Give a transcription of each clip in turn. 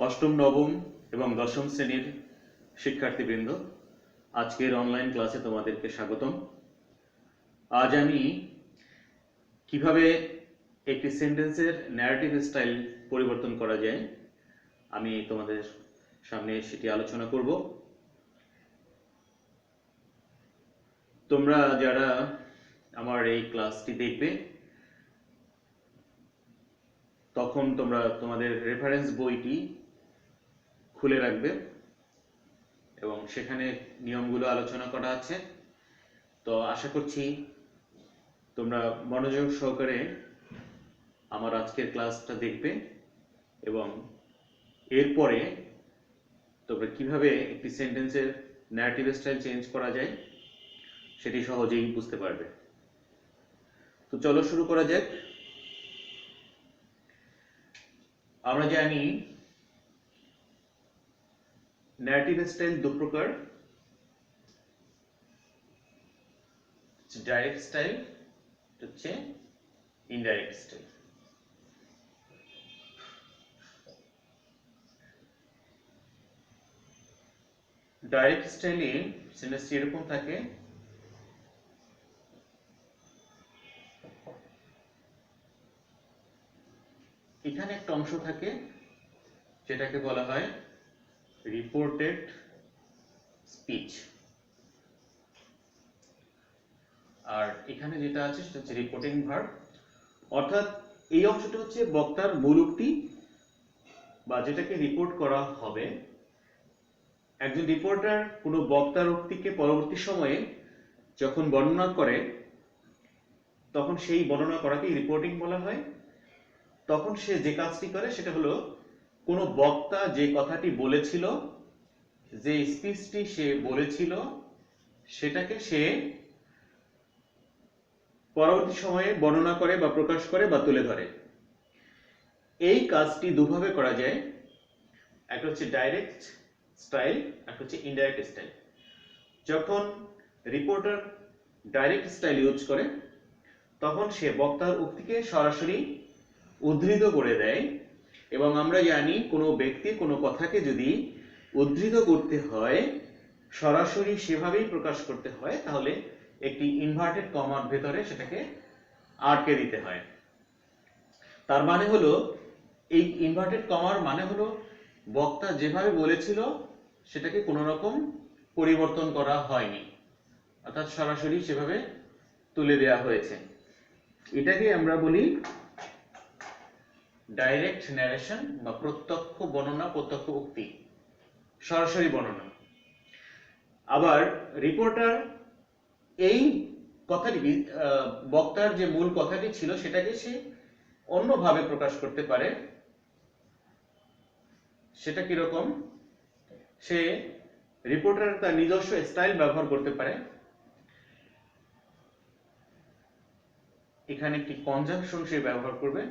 অষ্টম নবম এবং দশম শ্রেণীর শিক্ষার্থীবৃন্দ, আজকের অনলাইন ক্লাসে তোমাদেরকে স্বাগতম। আজ আমি কিভাবে একটি সেন্টেন্সের ন্যারেটিভ স্টাইল পরিবর্তন করা যায় আমি তোমাদের সামনে সেটি আলোচনা করব। তোমরা যারা আমার এই ক্লাসটি দেখবে তখন তোমরা তোমাদের রেফারেন্স বইটি খুলে রাখবে এবং সেখানে নিয়মগুলো আলোচনা করা আছে। তো আশা করছি তোমরা মনোযোগ সহকারে আমার আজকের ক্লাসটা দেখবে এবং এরপরে তোমরা কিভাবে একটি সেন্টেন্সের ন্যারেটিভ স্টাইল চেঞ্জ করা যায় সেটি সহজেই বুঝতে পারবে। তো চলো শুরু করা যাক। আমরা জানি ন্যারেটিভ স্টাইল দু প্রকার, ডাইরেক্ট স্টাইল হচ্ছে ইনডাইরেক্ট স্টাইল। ডাইরেক্ট স্টাইলে সেন্টেন্সটি এরকম থাকে, এখানে একটা অংশ থাকে যেটাকে বলা হয় রিপোর্টেড স্পিচ, আর এখানে যেটা আছে সেটা হচ্ছে রিপোর্টিং ভার্ব। অর্থাৎ এই অংশটা হচ্ছে বক্তার মূল উক্তি বা যেটাকে রিপোর্ট করা হবে। একজন রিপোর্টার কোনো বক্তার উক্তিকে পরবর্তী সময়ে যখন বর্ণনা করে তখন সেই বর্ণনা করাকে রিপোর্টিং বলা হয়। তখন সে যে কাজটি করে সেটা হলো কোনো বক্তা যে কথাটি বলেছিল, যে স্পিচটি সে বলেছিল সেটাকে সে পরবর্তী সময়ে বর্ণনা করে বা প্রকাশ করে বা তুলে ধরে। এই কাজটি দুভাবে করা যায়, একটা হচ্ছে ডাইরেক্ট স্টাইল, একটা হচ্ছে ইনডাইরেক্ট স্টাইল। যখন রিপোর্টার ডাইরেক্ট স্টাইল ইউজ করে তখন সে বক্তার উক্তিকে সরাসরি উদ্ধৃত করে দেয় এবং আমরা জানি কোনো ব্যক্তি কোনো কথাকে যদি উদ্ধৃত করতে হয় সরাসরি সেভাবেই প্রকাশ করতে হয় তাহলে একটি ইনভার্টেড কমার ভেতরে সেটাকে আটকে দিতে হয়। তার মানে হলো এই ইনভার্টেড কমার মানে হলো বক্তা যেভাবে বলেছিল সেটাকে কোনো রকম পরিবর্তন করা হয়নি, অর্থাৎ সরাসরি সেভাবে তুলে দেওয়া হয়েছে। এটাকে আমরা বলি ডাইরেক্ট ন্যারেশন বা প্রত্যক্ষ বর্ণনা, প্রত্যক্ষ উক্তি, সরাসরি বর্ণনা। আবার রিপোর্টার এই কথাটি বক্তার যে মূল কথাটি ছিল সেটাকে সে অন্যভাবে প্রকাশ করতে পারে। সেটা কিরকম? সে রিপোর্টার তার নিজস্ব স্টাইল ব্যবহার করতে পারে। এখানে একটি কনজাংশন সে ব্যবহার করবে,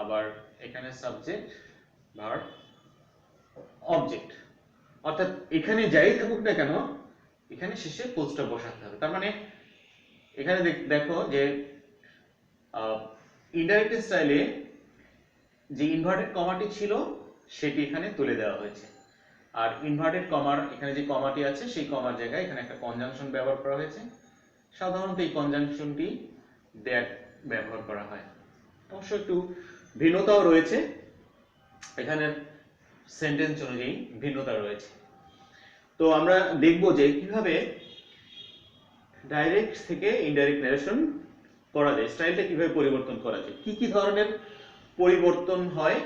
আবার এখানে সাবজেক্ট, ভার্ব, অবজেক্ট। অর্থাৎ এখানে যাই থাকুক না কেন এখানে শেষে ফুল স্টপ বসাতে হবে। তার মানে এখানে দেখো যে ইনডাইরেক্ট স্টাইলে যে ইনভার্টেড কমাটি ছিল সেটি এখানে তুলে দেওয়া হয়েছে, আর ইনভার্টেড কমার এখানে যে কমাটি আছে সেই কমার জায়গায় এখানে একটা কনজাংশন ব্যবহার করা হয়েছে। সাধারণত এই কনজাংশনটি দ্যাট ব্যবহার করা হয়, অবশ্য একটু ভিন্নতাও রয়েছে, এখানে সেন্টেন্স অনুযায়ী ভিন্নতা রয়েছে। তো আমরা দেখব যে কিভাবে ডাইরেক্ট থেকে ইনডাইরেক্ট ন্যারেশন করা যায়, স্টাইলটা কিভাবে পরিবর্তন করা যায়, কি কি ধরনের পরিবর্তন হয়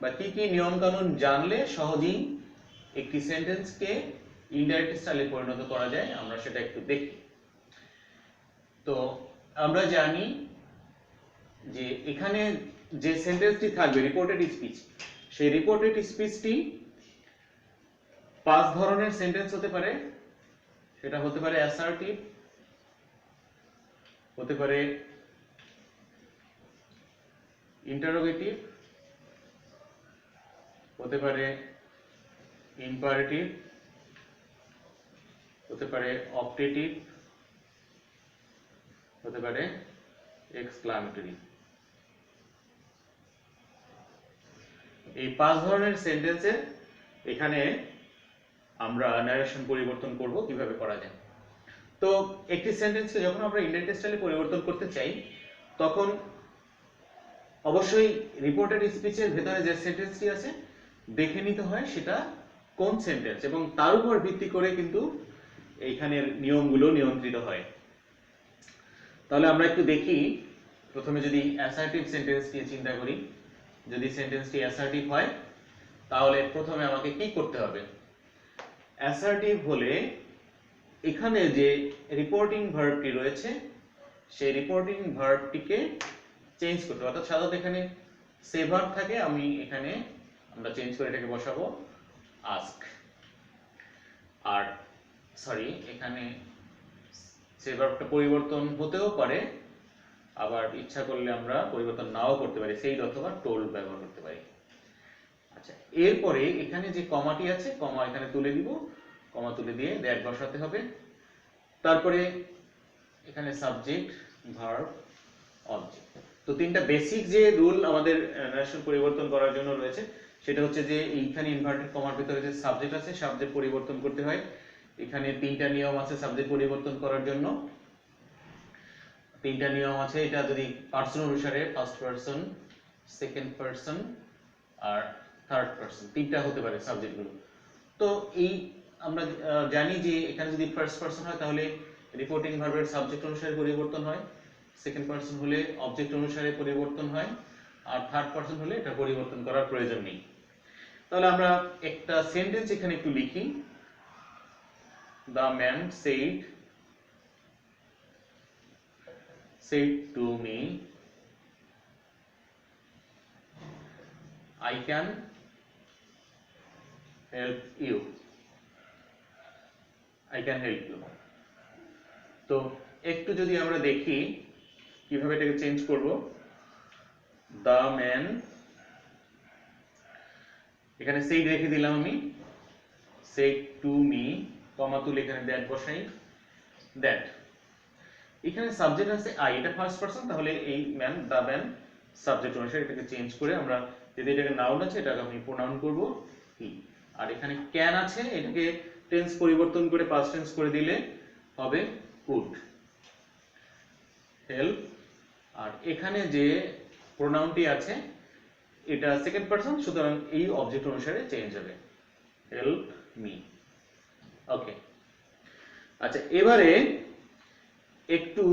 বা কি কি নিয়ম কানুন জানলে সহজেই একটি সেন্টেন্সকে ইনডাইরেক্ট স্টাইলে পরিণত করা যায় আমরা সেটা একটু দেখি। তো আমরা জানি যে এখানে যে সেন্টেন্সটি থাকবে রিপোর্টেড স্পিচ, সেই রিপোর্টেড স্পিচটি 5 ধরনের সেন্টেন্স হতে পারে। সেটা হতে পারে অ্যাসার্টিভ, হতে পারে ইন্টারোগেটিভ, হতে পারে ইম্পারেটিভ, হতে পারে অপটেটিভ, হতে পারে এক্সক্লামেটরি। এই 5 ধরনের সেন্টেন্সের এখানে আমরা ন্যারেশন পরিবর্তন করব কিভাবে করা যায়। তো একটি সেন্টেন্সকে যখন আমরা ইনডাইরেক্ট স্টাইলে পরিবর্তন করতে চাই তখন অবশ্যই রিপোর্টেড স্পিচের ভেতরে যে সেন্টেন্সটি আছে দেখে নিতে হয় সেটা কোন সেন্টেন্স, এবং তার উপর ভিত্তি করে কিন্তু এইখানের নিয়মগুলো নিয়ন্ত্রিত হয়। তাহলে আমরা একটু দেখি, প্রথমে যদি অ্যাসার্টিভ সেন্টেন্স নিয়ে চিন্তা করি, যদি সেন্টেন্সটি অ্যাসার্টিভ হয় তাহলে প্রথমে আমাকে কি করতে হবে। অ্যাসার্টিভ হলে এখানে যে রিপোর্টিং ভার্বটি রয়েছে সেই রিপোর্টিং ভার্বটিকে চেঞ্জ করতে হবে। অর্থাৎ সাধারণত এখানে সে ভার্ব থাকে, আমরা চেঞ্জ করে এটাকে বসাবো আস্ক। আর সরি, এখানে সে ভার্বটা পরিবর্তন হতেও পারে, আবার ইচ্ছা করলে আমরা পরিবর্তন নাও করতে পারি, সেইড অথবা টোল্ড ব্যবহার করতে পারি। আচ্ছা, এরপরে এখানে যে কমাটি আছে, কমা এখানে তুলে দিব, কমা তুলে দিয়ে দ্যাট বসাতে হবে। তারপরে এখানে সাবজেক্ট, ভার্ব, অবজেক্ট। তো তিনটা বেসিক যে রুল আমাদের ন্যারেশন পরিবর্তন করার জন্য রয়েছে সেটা হচ্ছে যে এইখানে ইনভার্টেড কমার ভিতরে যে সাবজেক্ট আছে সাবজেক্ট পরিবর্তন করতে হয়। এখানে তিনটা নিয়ম আছে সাবজেক্ট পরিবর্তন করার জন্য, তিনটা নিয়ম আছে। এটা যদি পার্সন অনুসারে ফার্স্ট পারসন, সেকেন্ড পারসন আর থার্ড পারসন তিনটা হতে পারে সাবজেক্টগুলো। তো এই আমরা জানি যে এখানে যদি ফার্স্ট পারসন হয় তাহলে রিপোর্টিং ভার্বের সাবজেক্ট অনুসারে পরিবর্তন হয়, সেকেন্ড পারসন হলে অবজেক্ট অনুসারে পরিবর্তন হয়, আর থার্ড পারসন হলে এটা পরিবর্তন করার প্রয়োজন নেই। তাহলে আমরা একটা সেন্টেন্স এখানে একটু লিখি। The man said to me, I can help you. I can help you. তো একটু যদি আমরা দেখি কিভাবে এটাকে চেঞ্জ করব। The man, এখানে said রেখে দিলাম আমি, said to me, কমা তুলে এখানে দ্যাট বসাই, দ্যাট। এখানে সাবজেক্ট আছে আই, এটা ফার্স্ট পারসন, তাহলে এই ম্যান, দা ম্যান সাবজেক্ট অনুসারে এটাকে চেঞ্জ করে আমরা যদি এটাকে নাউন আছে এটাকে আমি প্রোনাউন করব হি। আর এখানে ক্যান আছে, এটাকে টেন্স পরিবর্তন করে পাস্ট টেন্স করে দিলে হবে কুড হেল্প। আর এখানে যে প্রোনাউনটি আছে এটা সেকেন্ড পারসন, সুতরাং এই অবজেক্ট অনুসারে চেঞ্জ হবে, হেল্প মি। ওকে, আচ্ছা এবারে একটু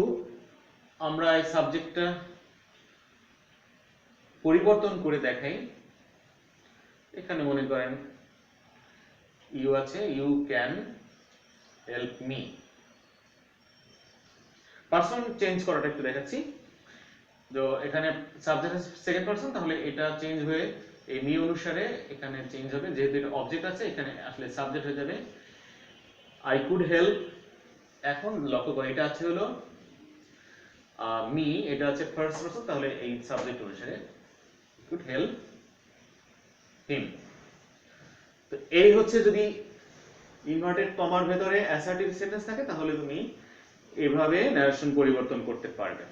আমরা এই সাবজেক্টটা পরিবর্তন করে দেখাই। এখানে মনে করেন ইউ আছে, you can help me. Person change করাটা একটু দেখাচ্ছি। তো এখানে সাবজেক্ট আছে সেকেন্ড পারসন, তাহলে এটা চেঞ্জ হয়ে এই মি অনুসারে এখানে চেঞ্জ হবে, যেহেতু এটা অবজেক্ট আছে এখানে আসলে সাবজেক্ট হয়ে যাবে আই কুড হেল্প। এখন লক্ষ্য করে এটা আছে হলো মি, এটা আছে ফার্স্ট পারসন, তাহলে এই সাবজেক্ট অনুসারে কুড হেল্প হিম। তো এই হচ্ছে যদি ইনভার্টেড কমার ভেতরে অ্যাসার্টিভ সেন্টেন্স থাকে তাহলে তুমি এভাবে ন্যারেশন পরিবর্তন করতে পারবে।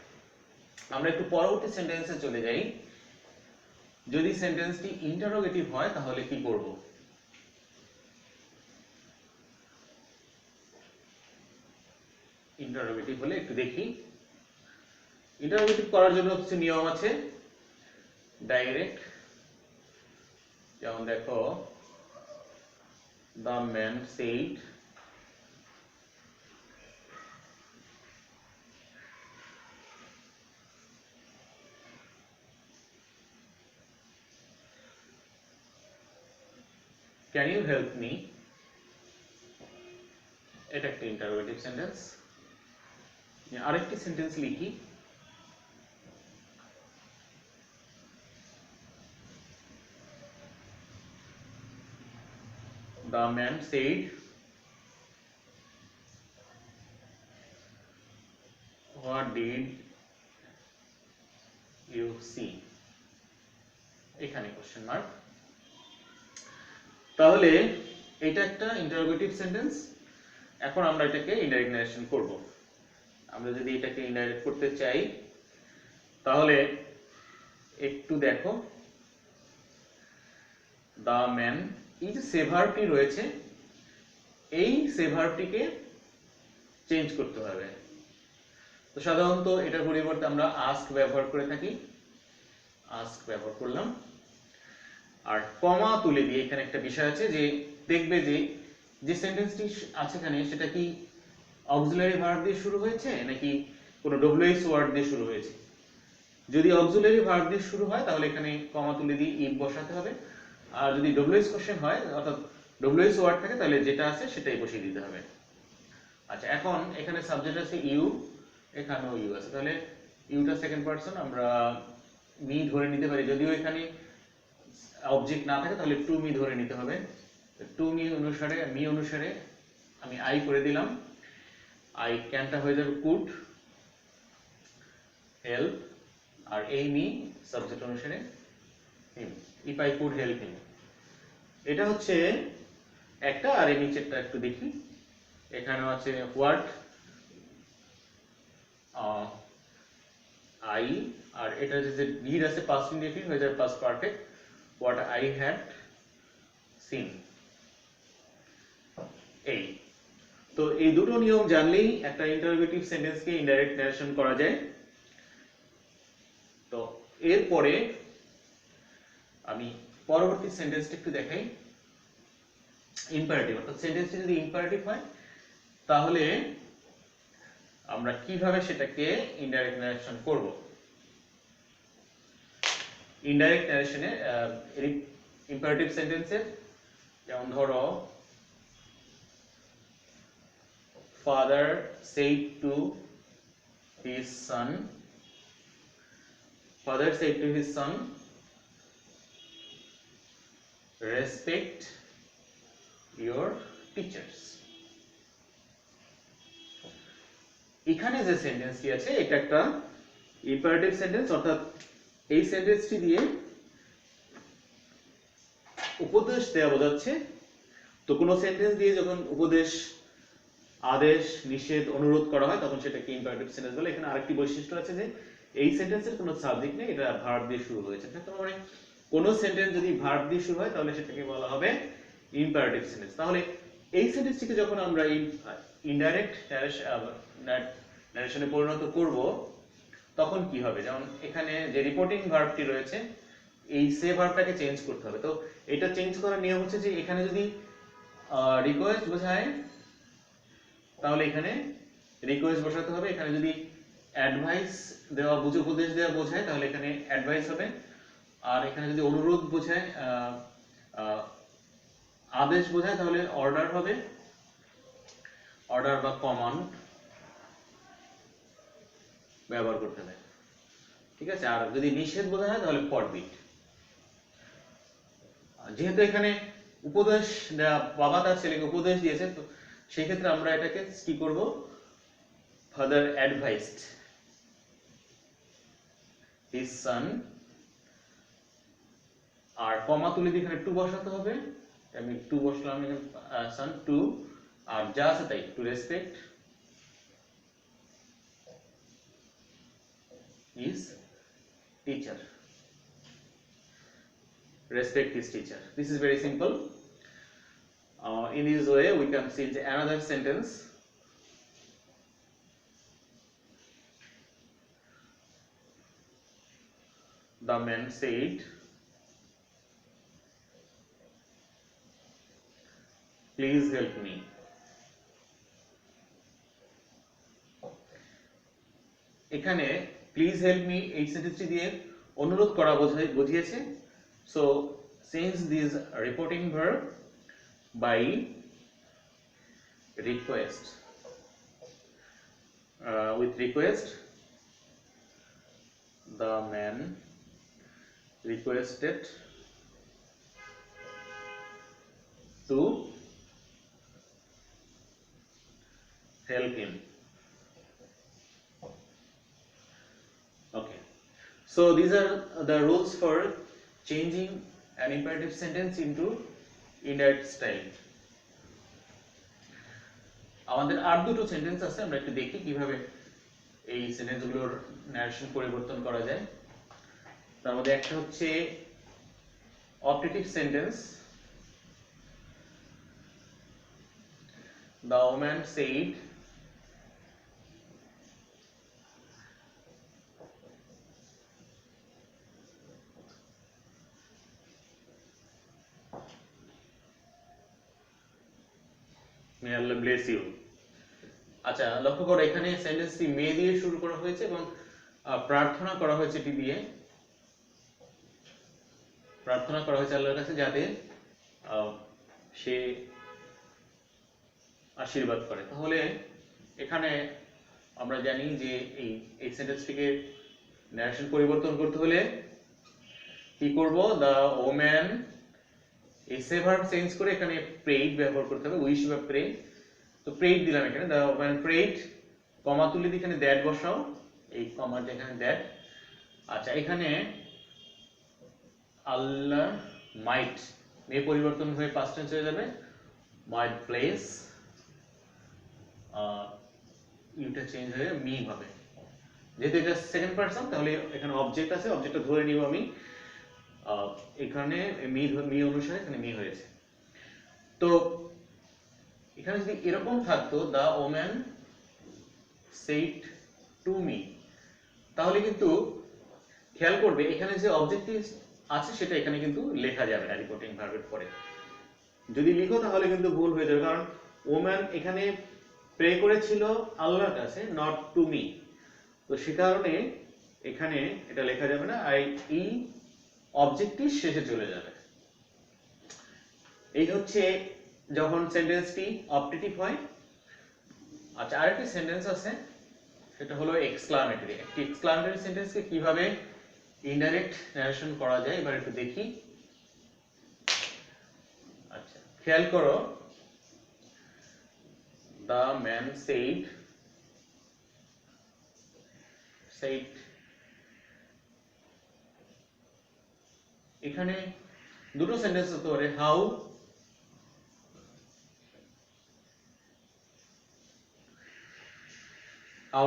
আমরা একটু পরবর্তী সেন্টেন্সে চলে যাই। যদি সেন্টেন্সটি ইন্টারোগেটিভ হয় তাহলে কি করব। ইন্টারোগেটিভ হলে একটু দেখি। ইন্টারোগেটিভ করার জন্য কিছু নিয়ম আছে ডাইরেক্ট, যেমন দেখো the man said, can you help me? এটা একটা ইন্টারোগেটিভ সেন্টেন্স। আরেকটি সেন্টেন্স লিখি, the man said, what did you see? এখানে কোশ্চেন মার্ক। তাহলে এটা একটা ইন্টারোগেটিভ সেন্টেন্স। এখন আমরা এটাকে ইনডাইরেক্ট ন্যারেশন করব। আমরা যদি এটাকে ইনডাইরেক্ট করতে চাই তাহলে একটু দেখো, দ্য ম্যান, এই যে সে ভার্বটি রয়েছে এই সে ভার্বটিকে চেঞ্জ করতে হবে। তো সাধারণত এটার পরিবর্তে আমরা আস্ক ব্যবহার করে থাকি, আস্ক ব্যবহার করলাম। আর কমা তুলে দিয়ে এখানে একটা বিষয় আছে যে দেখবে যে যে সেন্টেন্সটি আছে এখানে সেটা কি অক্সিলারি ভার্ব দিয়ে শুরু হয়েছে নাকি কোনো ডব্লিউএস ওয়ার্ড দিয়ে শুরু হয়েছে। যদি অক্সিলারি ভার্ব দিয়ে শুরু হয় তাহলে এখানে কমা তুলে দিয়ে ইফ বসাতে হবে, আর যদি ডব্লিউএস কোশ্চেন হয় অর্থাৎ ডব্লিউএস ওয়ার্ড থাকে তাহলে যেটা আছে সেটাই বসিয়ে দিতে হবে। আচ্ছা, এখন এখানে সাবজেক্ট আছে ইউ, এখানেও ইউ আছে, তাহলে ইউটা সেকেন্ড পারসন আমরা মি ধরে নিতে পারি। যদিও এখানে অবজেক্ট না থাকে তাহলে টু মি ধরে নিতে হবে। টু মি অনুসারে আমি আই করে দিলাম, আই ক্যানটা হয়ে যাবে কুড, হেল্প, আর এই মি সাবজেক্ট অনুসারে him, if I could help him. এটা হচ্ছে একটা। আর এই নিচেরটা একটু দেখি, এখানেও আছে হোয়াট আই, আর এটা যে ডিড আছে পাস্ট ইনডেফিনিট হয়ে যাবে past perfect, what I had seen. এই তো এই দুটো নিয়ম জানলেই একটা ইন্টারোগেটিভ সেন্টেন্সকে ইনডাইরেক্ট ন্যারেশন করা যায়। তো এরপরে আমি পরবর্তী সেন্টেন্সটা একটু দেখাই। ইম্পারেটিভ, অর্থাৎ সেন্টেন্সটি যদি ইম্পারেটিভ হয় তাহলে আমরা কিভাবে সেটাকে ইনডাইরেক্ট ন্যারেশন করব। ইনডাইরেক্ট ন্যারেশনে ইম্পারেটিভ সেন্টেন্সের যেমন ধরো father said to his son, father said to his son, respect your teachers. এখানে যে সেন্টেন্সটি আছে এটা একটা ইম্পারেটিভ সেন্টেন্স, অর্থাৎ এই সেন্টেন্সটি দিয়ে উপদেশ দেওয়া বোঝাচ্ছে। তো কোনো সেন্টেন্স দিয়ে যখন উপদেশ, আদেশ, নিষেধ, অনুরোধ করা হয় তখন সেটাকে ইম্পারেটিভ সেন্টেন্স বলে। এখানে আরেকটি বৈশিষ্ট্য আছে যে এই সেন্টেন্সের কোনো সাবজেক্ট নেই, এটা ভার্ব দিয়ে শুরু হয়েছে। তার মানে কোনো সেন্টেন্স যদি ভার্ব দিয়ে শুরু হয় তাহলে সেটাকে বলা হবে ইম্পারেটিভ সেন্টেন্স। তাহলে এই সেন্টেন্সটিকে যখন আমরা ইনডাইরেক্ট ন্যারেশনে পরিণত করব তখন কি হবে, যেমন এখানে যে রিপোর্টিং ভার্বটি রয়েছে এই সে ভার্বটাকে চেঞ্জ করতে হবে। তো এটা চেঞ্জ করার নিয়ম হচ্ছে যে এখানে যদি রিকোয়েস্ট বোঝায় তাহলে এখানে রিকোয়েস্ট বসাতে হবে। এখানে যদি অ্যাডভাইস দেওয়া উপদেশ দেওয়া বোঝায় তাহলে এখানে অ্যাডভাইস হবে। আর এখানে যদি অনুরোধ বোঝায়, আদেশ বোঝায় তাহলে অর্ডার হবে, অর্ডার বা কমান্ড ব্যবহার করতে হবে। ঠিক আছে। আর যদি নিষেধ বোঝায় হয় তাহলে ফরবিড। যেহেতু এখানে উপদেশ দেওয়া, বাবা তার ছেলেকে উপদেশ দিয়েছে, তো সেই ক্ষেত্রে আমরা এটাকে কি করব, ফাদার অ্যাডভাইসড হিজ সন, আর কমা তুলে দিয়ে এখানে টু বসাতে হবে। আমি টু বসলাম, সন টু, আর যা আছে তাই, to respect his teacher, respect his teacher. This is very simple. In this way we can see another sentence. The man said, please help me. এখানে প্লিজ হেল্প মি এই সেন্টেন্সটি দিয়ে অনুরোধ করা বুঝিয়েছে। So change this reporting verb by request. With request, the man requested to help him. Okay, so these are the rules for changing an imperative sentence into indirect style. আমাদের আর দুটো sentence আছে, আমরা একটু দেখি কিভাবে এই সেন্টেন্সগুলোর ন্যারেশন পরিবর্তন করা যায়। তার মধ্যে একটা হচ্ছে optative sentence, the woman said may Allah bless you। আচ্ছা, লক্ষ্য করো এখানে সেন্টেন্সটি মে দিয়ে শুরু করা হয়েছে এবং প্রার্থনা করা হয়েছে এটি দিয়ে, প্রার্থনা করা হয়েছে আল্লাহর কাছে যাতে সে আশীর্বাদ করে। তাহলে এখানে আমরা জানি যে এই সেন্টেন্সটিকে ন্যারেশন পরিবর্তন করতে হলে কি করব, দ্য ওম্যান, এই সে ভার্ব চেঞ্জ করে এখানে প্রেইড ব্যবহার করতে হবে, উইশ বা প্রে। তো প্রেইড দিলাম এখানে, দ্য ওম্যান প্রেইড, কমা তুলে দিয়ে এখানে দ্যাট বসাও, এই কমার যেখানে দ্যাট। আচ্ছা, এখানে আল্লাহ মাইট, মে পরিবর্তন হয়ে পাস্ট টেন্স হয়ে যাবে, মাইট প্লেস, ইউটা চেঞ্জ হয়ে মি হবে। যেহেতু এটা সেকেন্ড পারসন তাহলে এখানে অবজেক্ট আছে, অবজেক্টটা ধরে নিব আমি, এখানে মি অনুসারে এখানে মি হয়েছে। তো এখানে যদি এরকম থাকতো the woman said to me, তাহলে কিন্তু খেয়াল করবে এখানে যে অবজেক্টিভ আছে সেটা এখানে কিন্তু লেখা যাবে না রিপোর্টিং ভার্বের পরে। যদি লিখো তাহলে কিন্তু ভুল হয়ে যাবে, কারণ ওম্যান এখানে প্রে করেছিল আল্লাহর কাছে, নট টু মি। তো সে কারণে এখানে এটা লেখা যাবে না, আর এই অবজেক্টিভ শেষে চলে যাবে। এই হচ্ছে যখন সেন্টেন্সটি অপটেটিভ হয়। আচ্ছা, আরেকটি সেন্টেন্স আছে, সেটা হলো এক্সক্লামেটরি। একটি এক্সক্লামেটরি সেন্টেন্সকে কিভাবে ইনডাইরেক্ট ন্যারেশন করা যায় এবার একটু দেখি। আচ্ছা, খেয়াল করো, দ্য ম্যান said, এখানে দুটো সেন্টেন্স হতে পারে, হাউ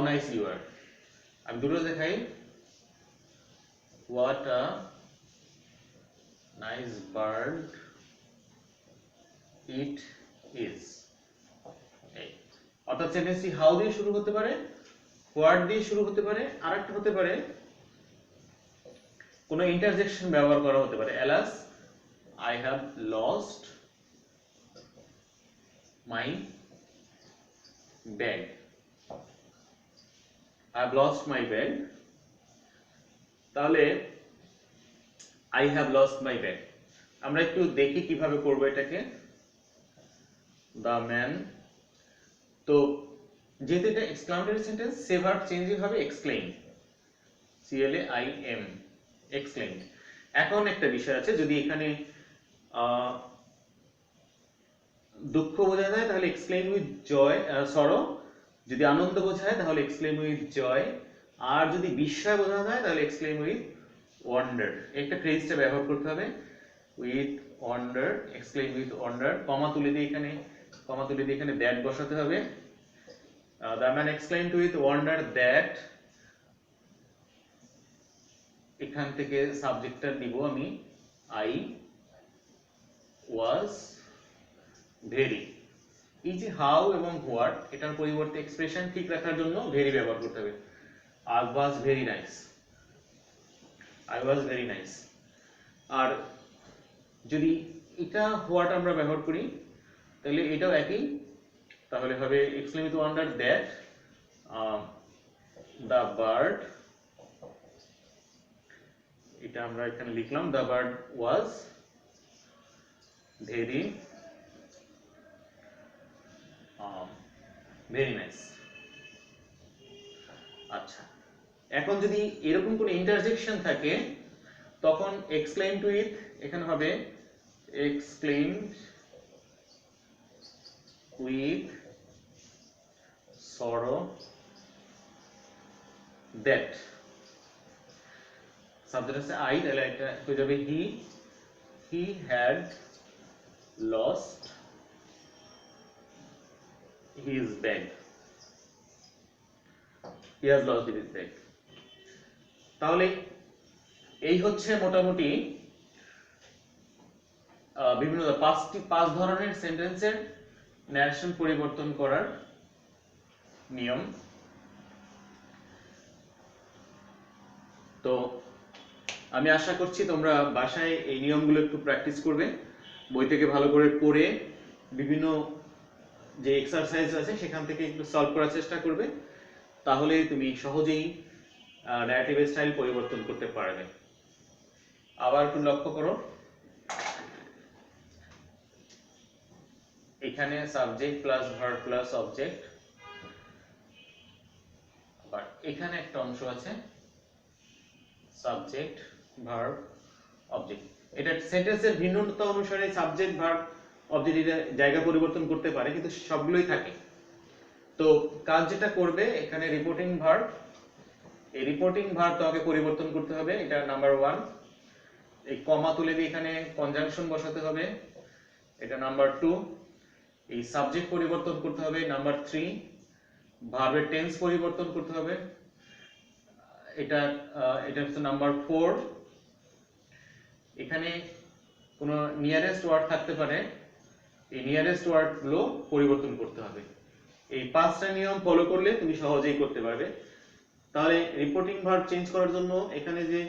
নাইস ইউ আর। আমি দুটো দেখাই, what a nice bird it is. অর্থাৎ সেন্টেন্সটি হাউ দিয়ে শুরু হতে পারে, হোয়াট দিয়ে শুরু হতে পারে, আর একটা হতে পারে কোনো ইন্টারজেকশন ব্যবহার করা হতে পারে, alas I have lost my bag, I have lost my bag। তাহলে I have lost my bag, আমরা একটু দেখি কিভাবে করব এটাকে। the man, তো যেহেতু এটা এক্সক্লামেটরি সেন্টেন্স, সে ভার্ব চেঞ্জ হবে এক্সক্লেইম, CLAIM, এক্সক্লেইম। এখন একটা বিষয় আছে, যদি এখানে দুঃখ বোঝা যায় তাহলে এক্সক্লেইম উইথ জয়, সরো। যদি আনন্দ বোঝায় তাহলে এক্সক্লেইম উইথ জয়, আর যদি বিস্ময় বোঝা যায় তাহলে এক্সক্লেইম উইথ ওয়ান্ডার। একটা ফ্রেজটা ব্যবহার করতে হবে, উইথ ওয়ান্ডার, এক্সক্লেইম উইথ ওয়ান্ডার, কমা তুলে দিয়ে এখানে দ্যাট বসাতে হবে। The man exclaimed with wonder that, এখান থেকে সাবজেক্টটা দিব আমি আই ওয়াজ ভেরি। এই যে হাউ এবং হোয়াট, এটার পরিবর্তে এক্সপ্রেশন ঠিক রাখার জন্য ভেরি ব্যবহার করতে হবে, I was very nice, I was very nice. আর যদি এটা হোয়াট আমরা ব্যবহার করি তাহলে এটাও একই, তাহলে হবে exclaim with wonder that the bird, এটা আমরা এখানে লিখলাম the bird was very very nice. আচ্ছা, এখন যদি এরকম কোনো ইন্টারজেকশন থাকে তখন এক্সক্লেইমড উইথ, এখানে হবে exclaimed with sorrow that, subject আছে আই, তাহলে এটা হয়ে যাবে he had lost his bag, he has lost his bag। তাহলে এই হচ্ছে মোটামুটি বিভিন্ন পাঁচ ধরনের সেন্টেন্সের ন্যারেশন পরিবর্তন করার নিয়ম। তো আমি আশা করছি তোমরা বাসায় এই নিয়মগুলো একটু প্র্যাকটিস করবে, বই থেকে ভালো করে পড়ে বিভিন্ন যে এক্সারসাইজ আছে সেখান থেকে একটু সলভ করার চেষ্টা করবে, তাহলে তুমি সহজেই ন্যারেটিভ স্টাইল পরিবর্তন করতে পারবে। আবার একটু লক্ষ্য করো, এখানে subject plus verb plus object, আবার এখানে একটা অংশ আছে সাবজেক্ট ভার্ব অবজেক্ট। এটা সেন্টেন্সের ভিন্নতা অনুসারে সাবজেক্ট ভার্ব অবজেক্ট এটা জায়গা পরিবর্তন করতে পারে, কিন্তু সবগুলোই থাকে। তো কাজ যেটা করবে, এখানে রিপোর্টিং ভার্ব, এই রিপোর্টিং ভার্ব তোমাকে পরিবর্তন করতে হবে, এটা নাম্বার 1। এই কমা তুলে দিয়ে এখানে কনজাংশন বসাতে হবে, এটা নাম্বার 2। এই সাবজেক্ট পরিবর্তন করতে হবে, নাম্বার 3। ভার্বের টেন্স পরিবর্তন করতে হবে, এটা হচ্ছে নাম্বার 4। এখানে কোনো নিয়ারেস্ট ওয়ার্ড থাকতে পারে, এই নিয়ারেস্ট ওয়ার্ড গুলো পরিবর্তন করতে হবে। এই 5টা নিয়ম ফলো করলে তুমি সহজেই করতে পারবে। তাহলে রিপোর্টিং ভার্ব চেঞ্জ করার জন্য এখানে যে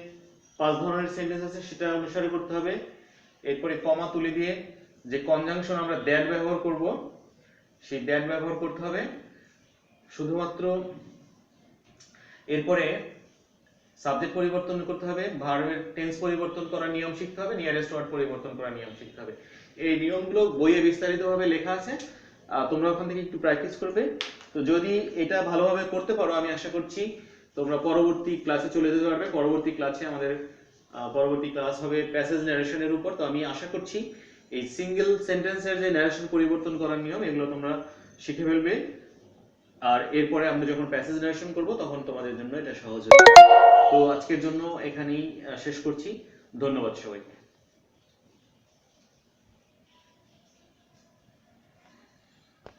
5 ধরনের সেন্টেন্স আছে সেটা অনুসারে করতে হবে। এরপরে কমা তুলে দিয়ে যে কনজাংশন আমরা দ্যাট ব্যবহার করব, সেই দ্যাট ব্যবহার করতে হবে শুধুমাত্র। এরপরে সাবজেক্ট পরিবর্তন করতে হবে, ভার্বের টেন্স পরিবর্তন করার নিয়ম শিখতে হবে, নিয়ারেস্ট ওয়ার্ড পরিবর্তন করার নিয়ম শিখতে হবে। এই নিয়মগুলো বইয়ে বিস্তারিতভাবে লেখা আছে, তোমরা ওখান থেকে একটু প্র্যাকটিস করবে। তো যদি এটা ভালোভাবে করতে পারো, আমি আশা করছি তোমরা পরবর্তী ক্লাসে চলে যেতে পারবে। পরবর্তী ক্লাসে আমাদের পরবর্তী ক্লাস হবে প্যাসেজ ন্যারেশনের উপর। তো আমি আশা করছি এই সিঙ্গেল সেন্টেন্সের যে ন্যারেশন পরিবর্তন করার নিয়ম, এগুলো তোমরা শিখে ফেলবে। আর এরপরে আমরা যখন প্যাসেজ ন্যারেশন করব তখন তোমাদের জন্য এটা সহজ হবে। তো আজকের জন্য এখানেই শেষ করছি। ধন্যবাদ সবাইকে।